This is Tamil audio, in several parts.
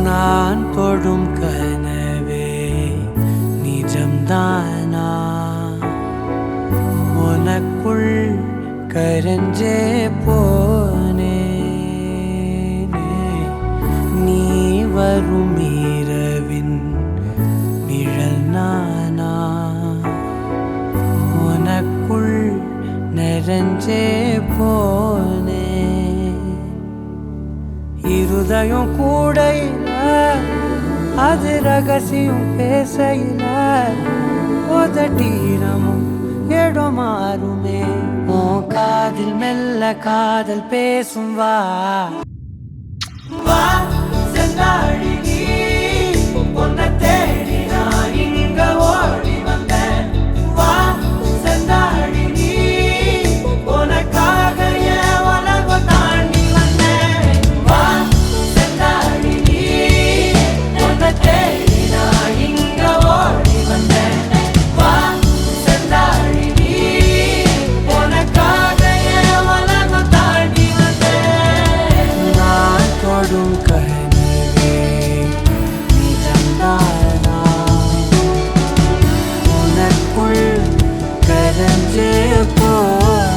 நான் தொடும் கனவே நிஜம்தானா? உனக்குள் கரஞ்சே போனே. நீ வரும் இரவின் நிழல் நானா? உனக்குள் நிறைஞ்சே போனே. இருதயம் கூடையில அது ரகசியம் பேசையில உதட்டீரமும் இடம் மாறுமே. உன் காதில் மெல்ல காதல் பேசும். வா வா செந்தாழி நீ, உன்னை தேடி நான் இங்க ஓடி வந்தேன். வா செந்தாழி நீ, உனக்காக என் உலகம் தாண்டி வந்தேன். வா செந்தாழி நீ, உன்னை தேடி நான் இங்க ஓடி வந்தேன். வா செந்தாழி நீ, உனக்காக என் உலகம் தாண்டி வந்தேன். நான் தொடும் கனவே நிஜம்தானா? உனக்குள் கரஞ்சே போனே.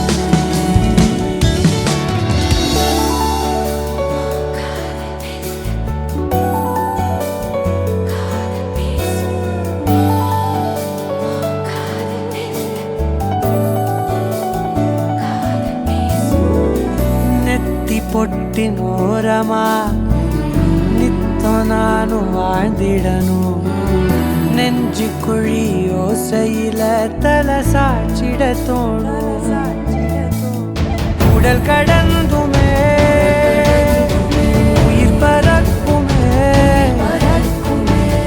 நெத்தி பொட்டின் ஓரமா நித்தம் நானும் வாழ்ந்திடணும். நெஞ்சு குழி யோசையில தலை சாச்சிட தோணும். உடல் கடந்துமே உயிர் பறக்குமே.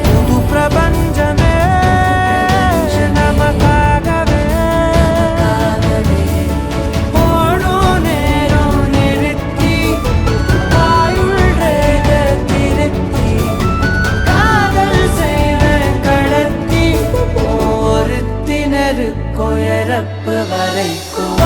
புது பிரபஞ்சமே நமக்காகவே. ஓடும் நேரம் நிறுத்தி ஆயுள் ரேக திருத்தி காதல் செய்வேன் கடத்தி. ஒருத்தினருக்கும் இறப்பு வரைக்கும்